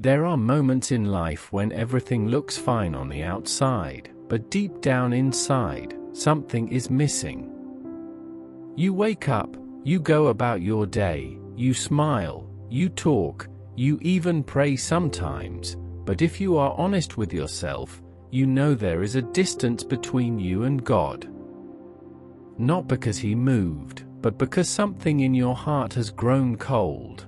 There are moments in life when everything looks fine on the outside, but deep down inside, something is missing. You wake up, you go about your day, you smile, you talk, you even pray sometimes, but if you are honest with yourself, you know there is a distance between you and God. Not because He moved, but because something in your heart has grown cold.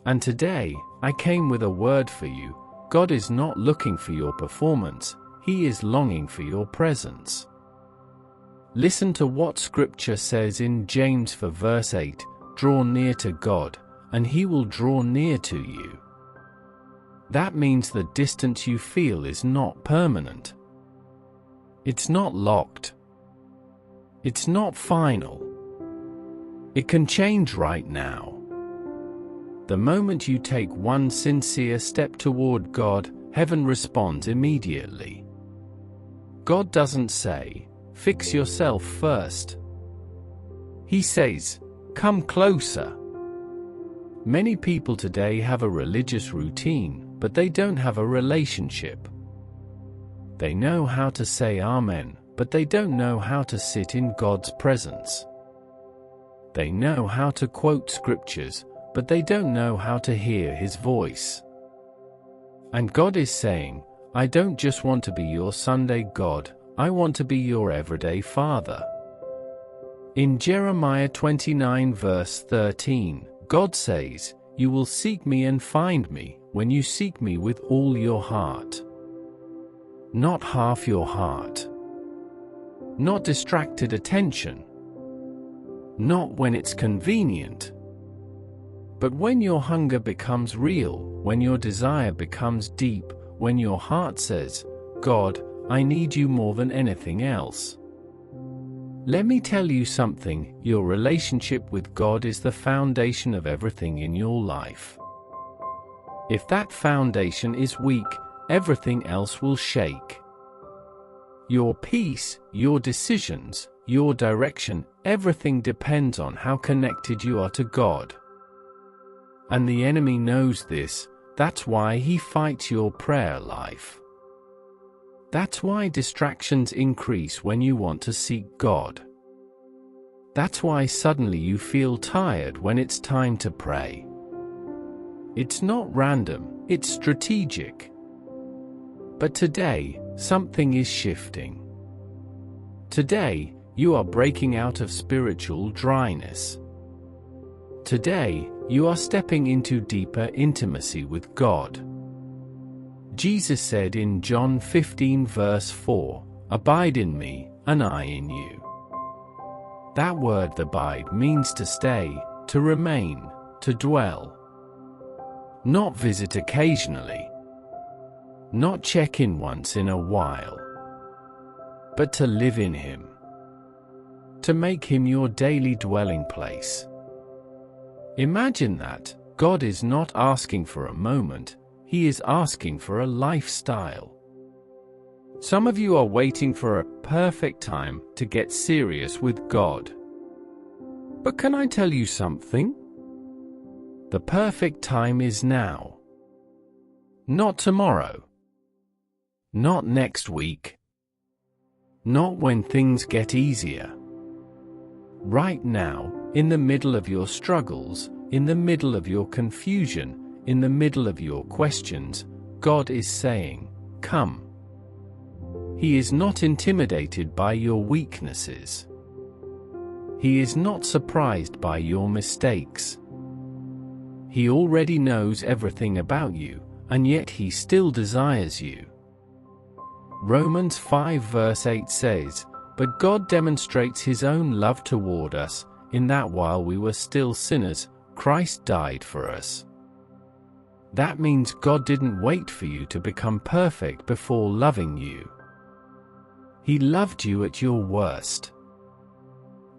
And today, I came with a word for you. God is not looking for your performance, He is longing for your presence. Listen to what Scripture says in James 4 verse 8, "Draw near to God, and He will draw near to you." That means the distance you feel is not permanent. It's not locked. It's not final. It can change right now. The moment you take one sincere step toward God, heaven responds immediately. God doesn't say, "Fix yourself first." He says, "Come closer." Many people today have a religious routine, but they don't have a relationship. They know how to say Amen, but they don't know how to sit in God's presence. They know how to quote scriptures, but they don't know how to hear His voice. And God is saying, "I don't just want to be your Sunday God, I want to be your everyday Father." In Jeremiah 29 verse 13, God says, "You will seek me and find me, when you seek me with all your heart." Not half your heart. Not distracted attention. Not when it's convenient. But when your hunger becomes real, when your desire becomes deep, when your heart says, "God, I need you more than anything else." Let me tell you something, your relationship with God is the foundation of everything in your life. If that foundation is weak, everything else will shake. Your peace, your decisions, your direction, everything depends on how connected you are to God. And the enemy knows this, that's why he fights your prayer life. That's why distractions increase when you want to seek God. That's why suddenly you feel tired when it's time to pray. It's not random, it's strategic. But today, something is shifting. Today, you are breaking out of spiritual dryness. Today, you are stepping into deeper intimacy with God. Jesus said in John 15 verse 4, "Abide in me, and I in you." That word abide means to stay, to remain, to dwell. Not visit occasionally. Not check in once in a while. But to live in Him. To make Him your daily dwelling place. Imagine that. God is not asking for a moment, He is asking for a lifestyle. Some of you are waiting for a perfect time to get serious with God. But can I tell you something? The perfect time is now. Not tomorrow. Not next week. Not when things get easier. Right now, in the middle of your struggles, in the middle of your confusion, in the middle of your questions, God is saying, "Come." He is not intimidated by your weaknesses. He is not surprised by your mistakes. He already knows everything about you, and yet He still desires you. Romans 5 verse 8 says, "But God demonstrates His own love toward us, in that while we were still sinners, Christ died for us." That means God didn't wait for you to become perfect before loving you. He loved you at your worst.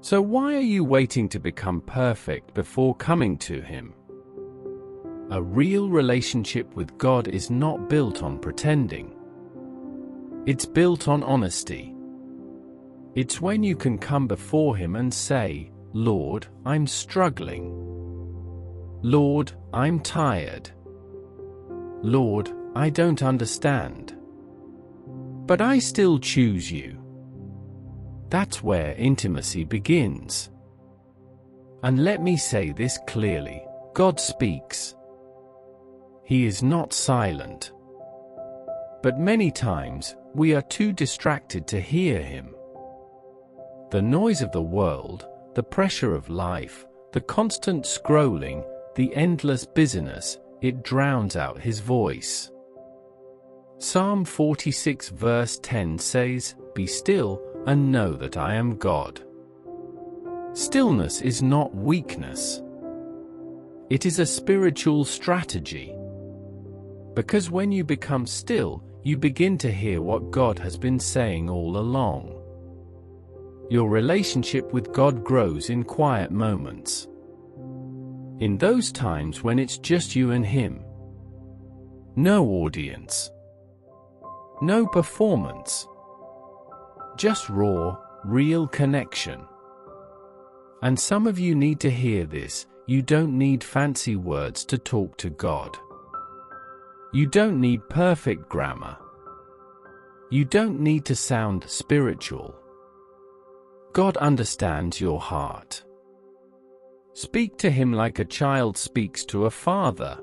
So why are you waiting to become perfect before coming to Him? A real relationship with God is not built on pretending. It's built on honesty. It's when you can come before Him and say, "Lord, I'm struggling. Lord, I'm tired. Lord, I don't understand. But I still choose you. That's where intimacy begins. And let me say this clearly, God speaks. He is not silent. But many times, we are too distracted to hear Him. The noise of the world, the pressure of life, the constant scrolling, the endless busyness, it drowns out His voice. Psalm 46 verse 10 says, "Be still, and know that I am God." Stillness is not weakness. It is a spiritual strategy. Because when you become still, you begin to hear what God has been saying all along. Your relationship with God grows in quiet moments. In those times when it's just you and Him. No audience. No performance. Just raw, real connection. And some of you need to hear this. You don't need fancy words to talk to God. You don't need perfect grammar. You don't need to sound spiritual. God understands your heart. Speak to Him like a child speaks to a father.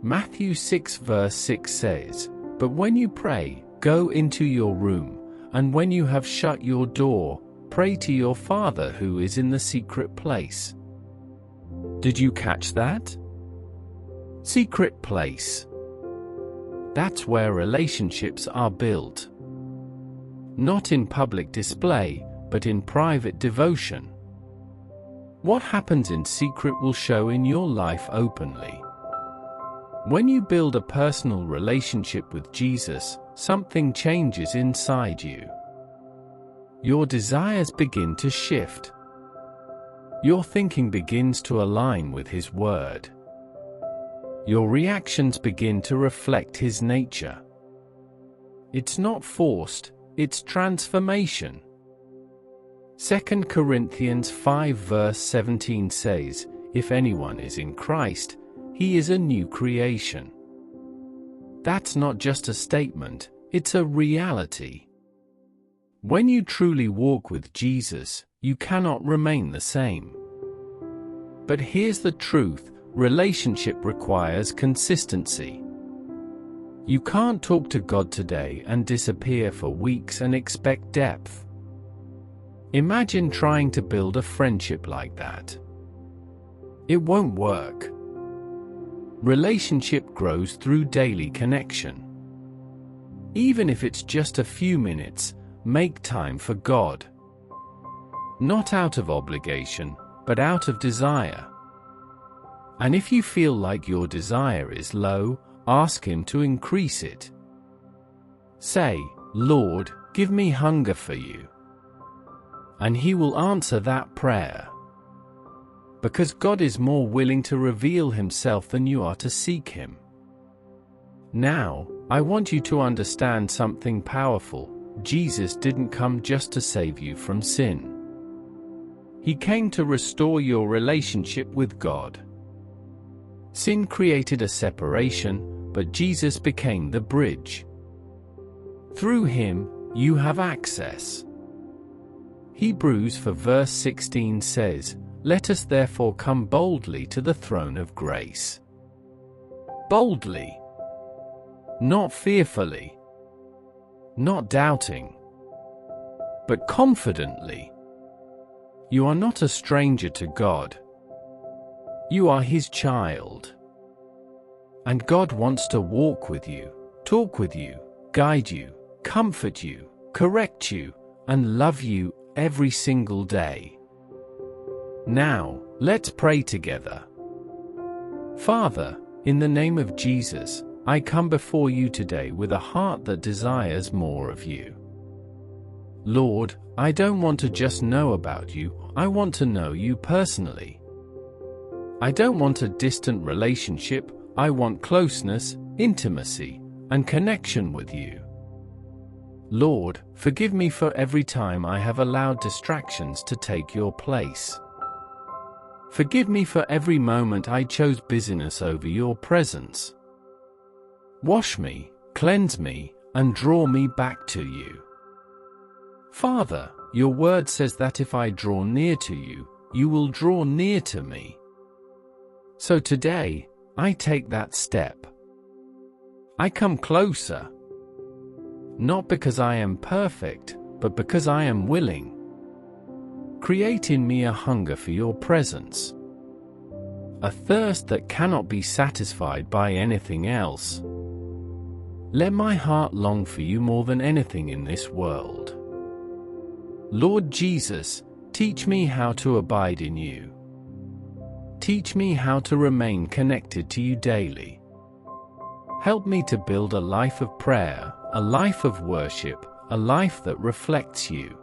Matthew 6 verse 6 says, "But when you pray, go into your room, and when you have shut your door, pray to your Father who is in the secret place." Did you catch that? Secret place. That's where relationships are built. Not in public display, but in private devotion. What happens in secret will show in your life openly. When you build a personal relationship with Jesus, something changes inside you. Your desires begin to shift. Your thinking begins to align with His Word. Your reactions begin to reflect His nature. It's not forced, it's transformation. 2 Corinthians 5 verse 17 says, "If anyone is in Christ, he is a new creation." That's not just a statement, it's a reality. When you truly walk with Jesus, you cannot remain the same. But here's the truth, relationship requires consistency. You can't talk to God today and disappear for weeks and expect depth. Imagine trying to build a friendship like that. It won't work. Relationship grows through daily connection. Even if it's just a few minutes, make time for God. Not out of obligation, but out of desire. And if you feel like your desire is low, ask Him to increase it. Say, "Lord, give me hunger for you." And He will answer that prayer. Because God is more willing to reveal Himself than you are to seek Him. Now, I want you to understand something powerful. Jesus didn't come just to save you from sin. He came to restore your relationship with God. Sin created a separation, but Jesus became the bridge. Through Him, you have access. Hebrews 4 verse 16 says, "Let us therefore come boldly to the throne of grace." Boldly. Not fearfully. Not doubting. But confidently. You are not a stranger to God. You are His child. And God wants to walk with you, talk with you, guide you, comfort you, correct you, and love you every single day. Now, let's pray together. Father, in the name of Jesus, I come before you today with a heart that desires more of you. Lord, I don't want to just know about you, I want to know you personally. I don't want a distant relationship, I want closeness, intimacy, and connection with you. Lord, forgive me for every time I have allowed distractions to take your place. Forgive me for every moment I chose busyness over your presence. Wash me, cleanse me, and draw me back to you. Father, your word says that if I draw near to you, you will draw near to me. So today, I take that step. I come closer. Not because I am perfect, but because I am willing. Create in me a hunger for your presence. A thirst that cannot be satisfied by anything else. Let my heart long for you more than anything in this world. Lord Jesus, teach me how to abide in you. Teach me how to remain connected to you daily. Help me to build a life of prayer, a life of worship, a life that reflects you.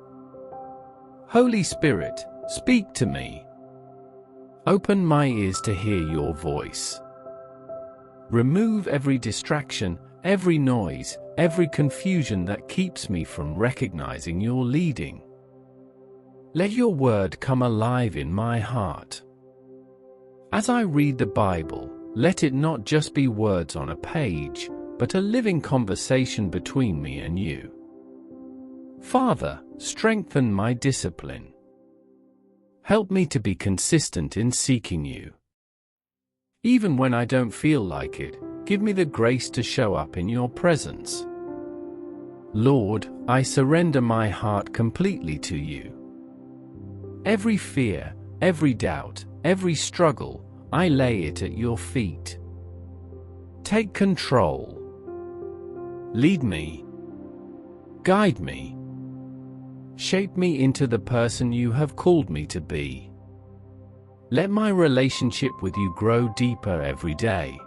Holy Spirit, speak to me. Open my ears to hear your voice. Remove every distraction, every noise, every confusion that keeps me from recognizing your leading. Let your word come alive in my heart. As I read the Bible, let it not just be words on a page, but a living conversation between me and you. Father, strengthen my discipline. Help me to be consistent in seeking you. Even when I don't feel like it, give me the grace to show up in your presence. Lord, I surrender my heart completely to you. Every fear, every doubt, every struggle, I lay it at your feet. Take control. Lead me. Guide me. Shape me into the person you have called me to be. Let my relationship with you grow deeper every day.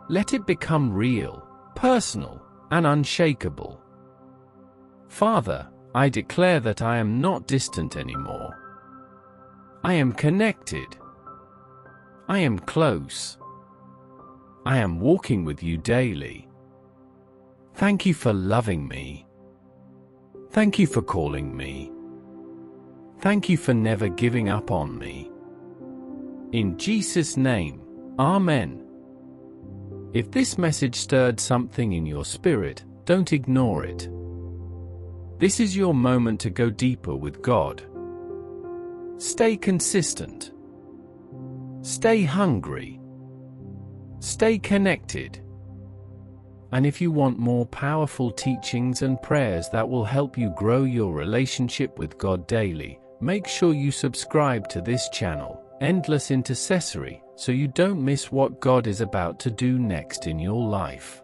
Let it become real, personal, and unshakable. Father, I declare that I am not distant anymore. I am connected. I am close. I am walking with you daily. Thank you for loving me. Thank you for calling me. Thank you for never giving up on me. In Jesus' name, Amen. If this message stirred something in your spirit, don't ignore it. This is your moment to go deeper with God. Stay consistent. Stay hungry. Stay connected. And if you want more powerful teachings and prayers that will help you grow your relationship with God daily, make sure you subscribe to this channel, Endless Intercessory, so you don't miss what God is about to do next in your life.